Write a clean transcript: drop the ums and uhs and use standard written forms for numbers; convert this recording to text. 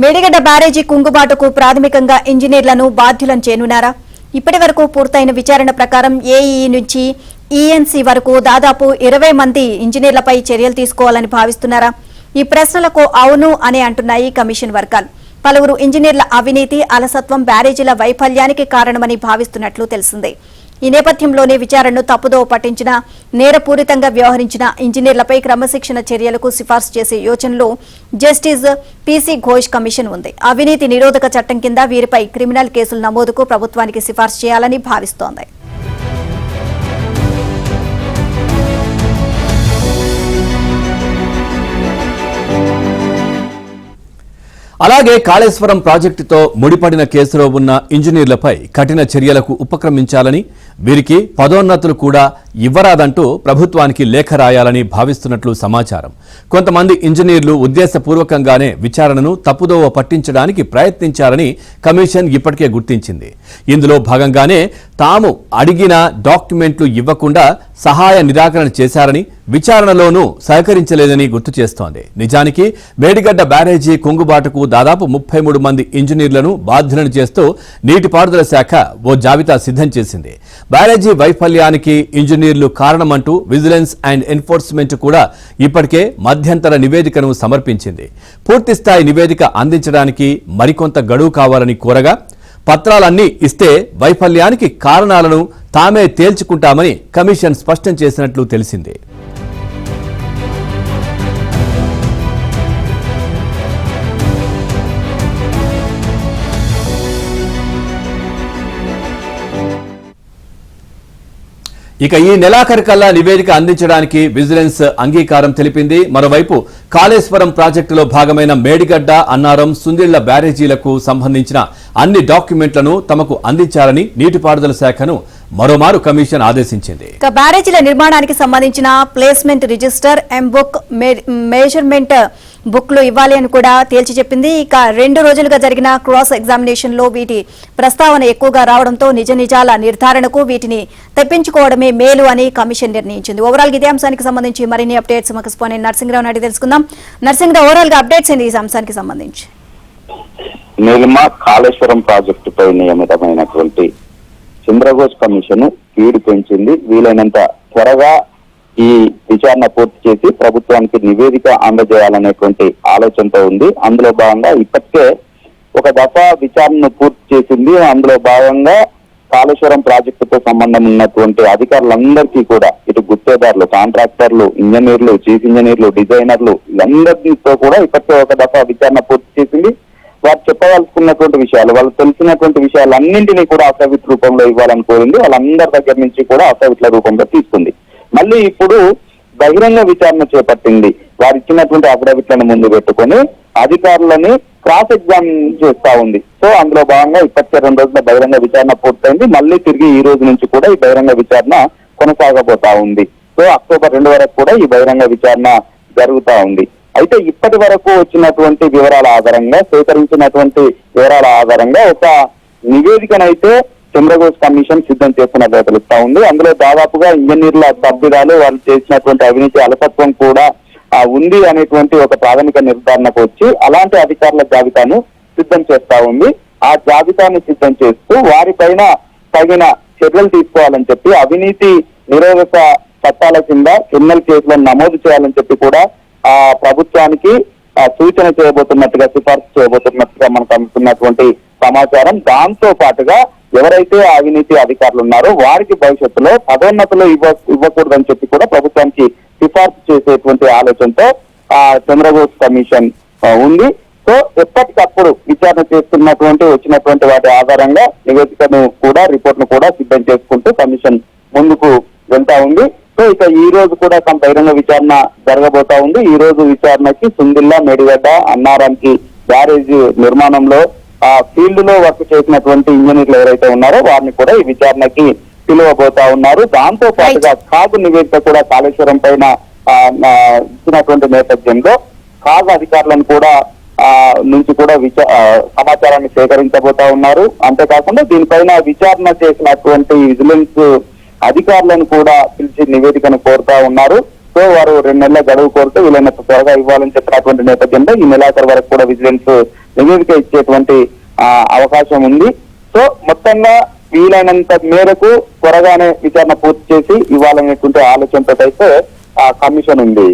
మేడిగడ్డ బ్యారేజీ కుంగుబాటుకు ప్రాథమికంగా ఇంజనీర్లను బాధ్యులను చేయనున్నారా? ఇప్పటి వరకు పూర్తయిన విచారణ ప్రకారం ఏఈ నుంచి ఈఎన్సీ వరకు దాదాపు 20 మంది ఇంజనీర్లపై చర్యలు తీసుకోవాలని భావిస్తున్నారా? ఈ ప్రశ్నలకు అవును అని అంటున్నాయి కమిషన్ వర్గాలు. పలువురు ఇంజనీర్ల అవినీతి, అలసత్వం బ్యారేజీల వైఫల్యానికి కారణమని భావిస్తున్నట్లు తెలిసింది. ఈ నేపథ్యంలోనే విచారణను తప్పుదోవ పట్టించిన, నేరపూరితంగా వ్యవహరించిన ఇంజనీర్లపై క్రమశిక్షణ చర్యలకు సిఫార్సు చేసే యోచనలో జస్టిస్ పీసీ ఘోష్ కమిషన్ ఉంది. అవినీతి నిరోధక చట్టం కింద వీరిపై క్రిమినల్ కేసుల నమోదుకు ప్రభుత్వానికి సిఫార్సు చేయాలని భావిస్తోంది. అలాగే కాళేశ్వరం ప్రాజెక్టుతో ముడిపడిన కేసులో ఉన్న ఇంజనీర్లపై కఠిన చర్యలకు ఉపక్రమించాలని, వీరికి పదోన్నతులు కూడా ఇవ్వరాదంటూ ప్రభుత్వానికి లేఖ రాయాలని భావిస్తున్నట్లు సమాచారం. కొంతమంది ఇంజనీర్లు ఉద్దేశపూర్వకంగానే విచారణను తప్పుదోవ పట్టించడానికి ప్రయత్నించారని కమిషన్ ఇప్పటికే గుర్తించింది. ఇందులో భాగంగానే తాము అడిగిన డాక్యుమెంట్లు ఇవ్వకుండా సహాయ నిరాకరణ చేశారని, విచారణలోనూ సహకరించలేదని గుర్తు చేస్తోంది. నిజానికి మేడిగడ్డ బ్యారేజీ కుంగుబాటుకు దాదాపు 33 మంది ఇంజనీర్లను బాధ్యులను చేస్తూ నీటిపారుదల శాఖ ఓ జాబితా సిద్ధం చేసింది. బ్యారేజీ వైఫల్యానికి ఇంజనీర్లు కారణమంటూ విజిలెన్స్ అండ్ ఎన్ఫోర్స్మెంట్ కూడా ఇప్పటికే మధ్యంతర నివేదికను సమర్పించింది. పూర్తిస్థాయి నివేదిక అందించడానికి మరికొంత గడువు కావాలని కోరగా, పత్రాలన్నీ ఇస్తే వైఫల్యానికి కారణాలను తామే తేల్చుకుంటామని కమిషన్ స్పష్టం చేసినట్లు తెలిసింది. ఇక ఈ నెలాఖరికల్లా నివేదిక అందించడానికి విజిలెన్స్ అంగీకారం తెలిపింది. మరోవైపు కాళేశ్వరం ప్రాజెక్టులో భాగమైన మేడిగడ్డ, అన్నారం, సుందిళ్ల బ్యారేజీలకు సంబంధించిన అన్ని డాక్యుమెంట్లను తమకు అందించాలని నీటిపారుదల శాఖను మరోమారు కమిషన్ ఆదేశించింది. ఇక బ్యారేజీల నిర్మాణానికి సంబంధించిన ప్లేస్మెంట్ రిజిస్టర్, ఎంబుక్, మెజర్మెంట్ బుక్లు ఇవ్వాలి అని కూడా తేల్చి చెప్పింది. ఇక 2 రోజులుగా జరిగిన క్రాస్ ఎగ్జామినేషన్ లో వీటి ప్రస్తావన ఎక్కువగా రావడంతో నిజ నిజాల నిర్ధారణకు వీటిని తెప్పించుకోవడమే మేలు అని కమిషన్ నిర్ణయించింది. ఓవరాల్ ఇదే అంశానికి సంబంధించి మరిన్ని అప్డేట్స్ మాకు స్పాన్ నరసింహరావు నాయుడు తెలుసుకుందాం. నరసింహరావు, ఓవరాల్ గా అప్డేట్స్ ఏంటి ఈ అంశానికి సంబంధించి? నీలిమ కాళేశ్వరం ప్రాజెక్టుపై నియమితమైనటువంటి చంద్రఘోష్ కమిషన్ స్పీడ్ పెంచింది. వీలైనంత త్వరగా ఈ విచారణ పూర్తి చేసి ప్రభుత్వానికి నివేదిక అందజేయాలనేటువంటి ఆలోచనతో ఉంది. అందులో భాగంగా ఇప్పటికే ఒక దఫా విచారణను పూర్తి చేసింది. అందులో భాగంగా కాళేశ్వరం ప్రాజెక్టుతో సంబంధం ఉన్నటువంటి అధికారులందరికీ కూడా, ఇటు గుత్తేదారులు, కాంట్రాక్టర్లు, ఇంజనీర్లు, చీఫ్ ఇంజనీర్లు, డిజైనర్లు, వీళ్ళందరితో కూడా ఇప్పటికే ఒక దఫా విచారణ పూర్తి చేసింది. వారు చెప్పవలసుకున్నటువంటి విషయాలు, వాళ్ళు తెలిసినటువంటి విషయాలన్నింటినీ కూడా అఫిడవిట్ రూపంలో ఇవ్వాలని కోరింది. వాళ్ళందరి దగ్గర నుంచి కూడా అఫిడవిట్ల రూపంలో తీసుకుంది. మళ్ళీ ఇప్పుడు బహిరంగ విచారణ చేపట్టింది. వారు ఇచ్చినటువంటి అఫిడవిట్లను ముందు పెట్టుకొని అధికారులని క్రాస్ ఎగ్జామ్ చేస్తా ఉంది. సో అందులో భాగంగా ఇప్పటికే 2 రోజుల బహిరంగ విచారణ పూర్తయింది. మళ్ళీ తిరిగి ఈ రోజు నుంచి కూడా ఈ బహిరంగ విచారణ కొనసాగబోతా ఉంది. సో అక్టోబర్ 2 వరకు కూడా ఈ బహిరంగ విచారణ జరుగుతా ఉంది. అయితే ఇప్పటి వరకు వచ్చినటువంటి వివరాల ఆధారంగా, సేకరించినటువంటి వివరాల ఆధారంగా ఒక నివేదికనైతే చంద్రఘోష్ కమిషన్ సిద్ధం చేస్తున్నట్టు తెలుస్తా ఉంది. అందులో దాదాపుగా ఇంజనీర్ల తప్పిదాలు, వాళ్ళు చేసినటువంటి అవినీతి, అలసత్వం కూడా ఉంది అనేటువంటి ఒక ప్రాథమిక నిర్ధారణకు వచ్చి అలాంటి అధికారుల జాబితాను సిద్ధం చేస్తా ఉంది. ఆ జాబితాను సిద్ధం చేస్తూ వారిపైన తగిన చర్యలు తీసుకోవాలని చెప్పి, అవినీతి నిరోధక చట్టాల కింద క్రిమినల్ కేసులను నమోదు చేయాలని చెప్పి కూడా ప్రభుత్వానికి సూచన చేయబోతున్నట్టుగా, సిఫార్సు చేయబోతున్నట్టుగా మనకు అందుతున్నటువంటి సమాచారం. దాంతో పాటుగా ఎవరైతే అవినీతి అధికారులు ఉన్నారో వారికి భవిష్యత్తులో పదోన్నతులు ఇవ్వకూడదని చెప్పి కూడా ప్రభుత్వానికి సిఫార్సు చేసేటువంటి ఆలోచనతో చంద్రఘోష్ కమిషన్ ఉంది. సో ఎప్పటికప్పుడు విచారణ చేస్తున్నటువంటి వచ్చినటువంటి వాటి ఆధారంగా నివేదికను కూడా, రిపోర్ట్ను కూడా సిద్ధం చేసుకుంటూ కమిషన్ ముందుకు వెళ్తా ఉంది. సో ఇక ఈ రోజు కూడా బహిరంగ విచారణ జరగబోతా ఉంది. ఈ రోజు విచారణకి సుందిళ్ల, మేడిగడ్డ, అన్నారానికి బ్యారేజ్ నిర్మాణంలో ఫీల్డ్ లో వర్క్ చేసినటువంటి ఇంజనీర్లు ఎవరైతే ఉన్నారో వారిని కూడా ఈ విచారణకి పిలువబోతా ఉన్నారు. దాంతో పాటుగా కాగు నివేదిక కూడా కాళేశ్వరం పైన ఇచ్చినటువంటి నేపథ్యంలో కాగు అధికారులను కూడా నుంచి కూడా సమాచారాన్ని సేకరించబోతా ఉన్నారు. అంతేకాకుండా దీనిపైన విచారణ చేసినటువంటి విజిలెన్స్ అధికారులను కూడా పిలిచి నివేదికను కోరుతా ఉన్నారు. సో వారు 2 నెలల గడువు కోరుతూ వీలైనంత త్వరగా ఇవ్వాలని చెప్పినటువంటి నేపథ్యంలో ఈ నెలాఖరు వరకు కూడా విజిలెన్స్ నివేదిక ఇచ్చేటువంటి అవకాశం ఉంది. సో మొత్తంగా వీలైనంత మేరకు త్వరగానే విచారణ పూర్తి చేసి ఇవ్వాలనేటువంటి ఆలోచనతో అయితే కమిషన్ ఉంది.